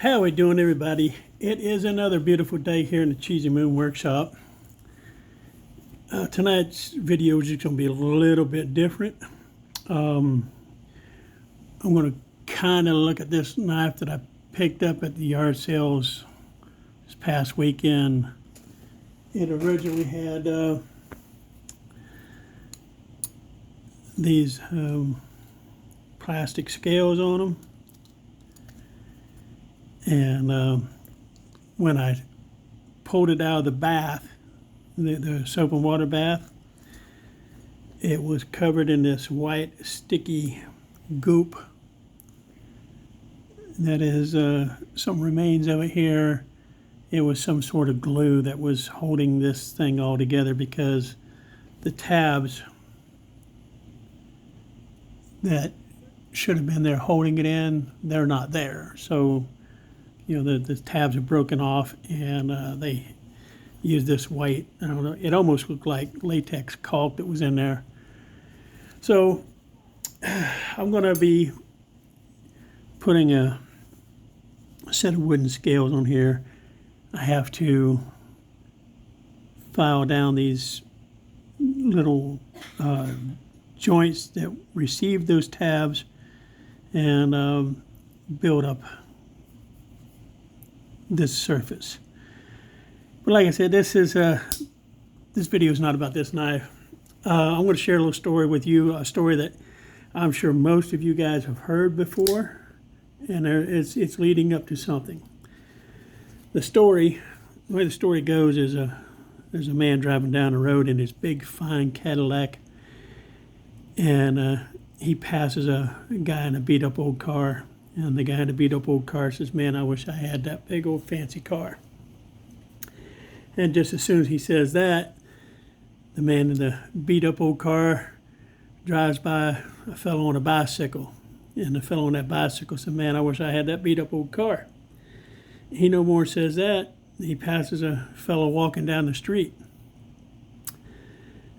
How we doing, everybody? It is another beautiful day here in the Cheesy Moon Workshop. Tonight's video is just going to be a little bit different. I'm going to kind of look at this knife that I picked up at the yard sales this past weekend. It originally had these plastic scales on them. And when I pulled it out of the bath, the soap and water bath, it was covered in this white sticky goop. That is some remains of it here. It was some sort of glue that was holding this thing all together, because the tabs that should have been there holding it in, they're not there. So you know, the tabs are broken off, and they used this white, I don't know, it almost looked like latex caulk that was in there. So I'm going to be putting a set of wooden scales on here. I have to file down these little joints that receive those tabs and build up this surface. But like I said, this video is not about this knife. I'm going to share a little story with you, a story that I'm sure most of you guys have heard before, and it's leading up to something. The way the story goes is there's a man driving down the road in his big fine Cadillac, and he passes a guy in a beat up old car. And the guy in the beat-up old car says, "Man, I wish I had that big old fancy car." And just as soon as he says that, the man in the beat-up old car drives by a fellow on a bicycle. And the fellow on that bicycle says, "Man, I wish I had that beat-up old car." He no more says that. He passes a fellow walking down the street.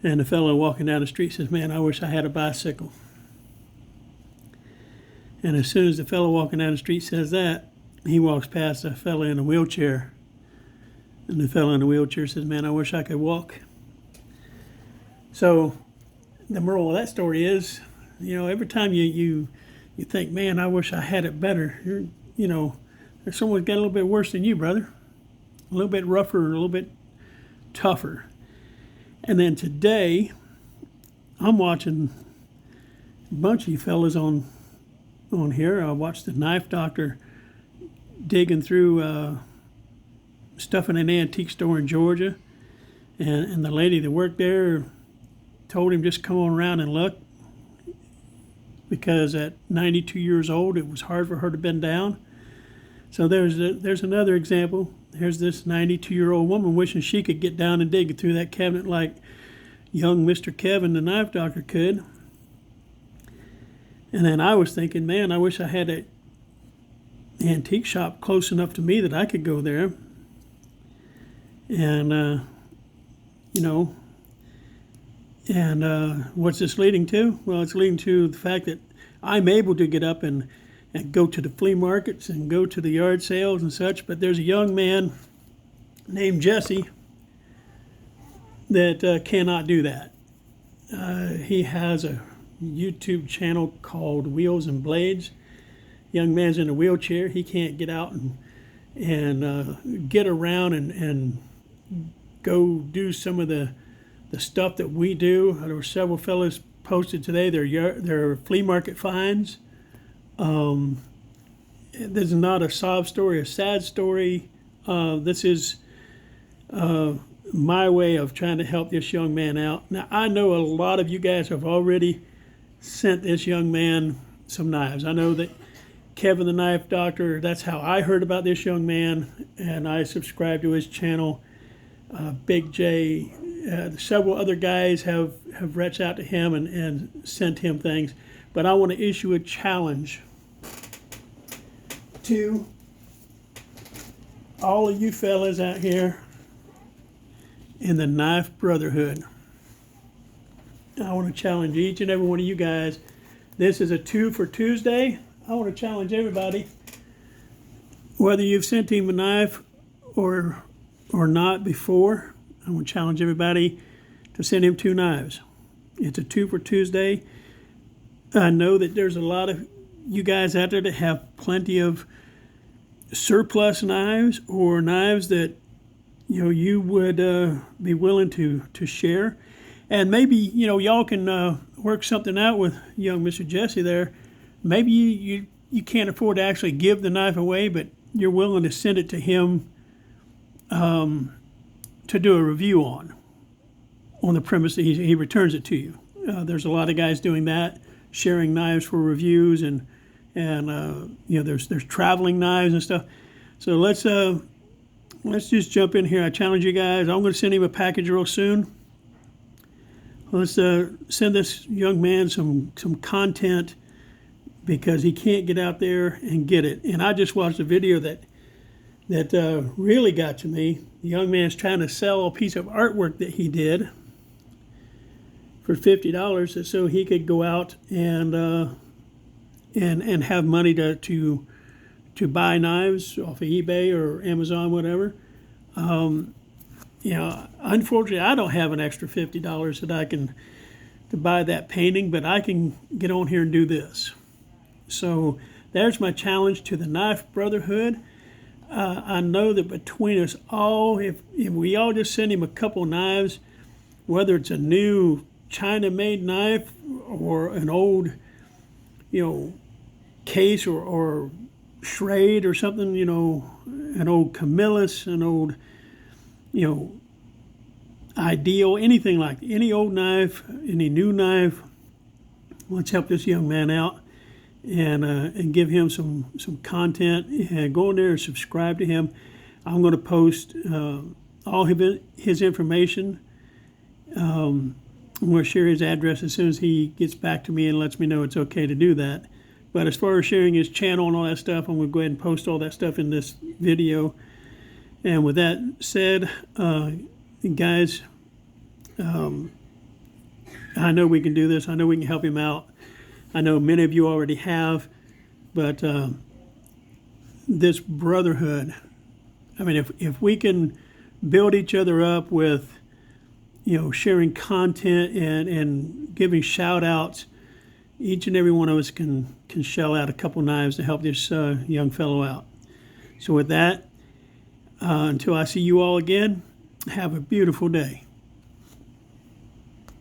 And the fellow walking down the street says, "Man, I wish I had a bicycle." And as soon as the fellow walking down the street says that, he walks past a fellow in a wheelchair. And the fellow in the wheelchair says, "Man, I wish I could walk." So the moral of that story is, you know, every time you think, "Man, I wish I had it better," there's someone got a little bit worse than you, brother. A little bit rougher, a little bit tougher. And then today, I'm watching a bunch of you fellas on here. I watched the Knife Doctor digging through stuff in an antique store in Georgia, and the lady that worked there told him just come on around and look, because at 92 years old it was hard for her to bend down. So there's another example. Here's this 92-year-old woman wishing she could get down and dig through that cabinet like young Mr. Kevin the Knife Doctor could. And then I was thinking, man, I wish I had an antique shop close enough to me that I could go there. And, what's this leading to? Well, it's leading to the fact that I'm able to get up and go to the flea markets and go to the yard sales and such. But there's a young man named Jesse that cannot do that. He has a YouTube channel called Wheels and Blades. Young man's in a wheelchair. He can't get out and get around and go do some of the stuff that we do. There were several fellows posted today their flea market finds. This is not a sob story, a sad story. This is my way of trying to help this young man out. Now, I know a lot of you guys have already sent this young man some knives. I know that Kevin the Knife Doctor, that's how I heard about this young man, and I subscribed to his channel. Big J, several other guys have reached out to him and sent him things. But I want to issue a challenge to all of you fellas out here in the Knife Brotherhood. I want to challenge each and every one of you guys. This is a 2 for Tuesday. I want to challenge everybody whether you've sent him a knife or not before, I want to challenge everybody to send him 2 knives. It's a 2 for Tuesday. I know that there's a lot of you guys out there that have plenty of surplus knives or knives that you would be willing to share, and maybe y'all can work something out with young Mr. Jesse there. Maybe you can't afford to actually give the knife away, but you're willing to send it to him to do a review on the premise that he returns it to you. There's a lot of guys doing that, sharing knives for reviews, and there's traveling knives and stuff. So let's just jump in here. I challenge you guys. I'm going to send him a package real soon. Let's send this young man some content, because he can't get out there and get it. And I just watched a video that really got to me. The young man's trying to sell a piece of artwork that he did for $50, so he could go out and have money to buy knives off of eBay or Amazon, whatever. Unfortunately, I don't have an extra $50 that I can to buy that painting, but I can get on here and do this. So there's my challenge to the Knife Brotherhood. I know that between us all, if we all just send him a couple knives, whether it's a new China-made knife or an old, case or Schrade or something, an old Camillus, an old, Ideal, anything like any old knife, any new knife. Let's help this young man out and give him some content. And go in there and subscribe to him. I'm going to post all his information. I'm going to share his address as soon as he gets back to me and lets me know it's okay to do that. But as far as sharing his channel and all that stuff, I'm going to go ahead and post all that stuff in this video. And with that said, guys, I know we can do this. I know we can help him out. I know many of you already have, but this brotherhood, I mean, if we can build each other up with, sharing content and giving shout outs, each and every one of us can shell out a couple knives to help this young fellow out. So with that, until I see you all again, have a beautiful day.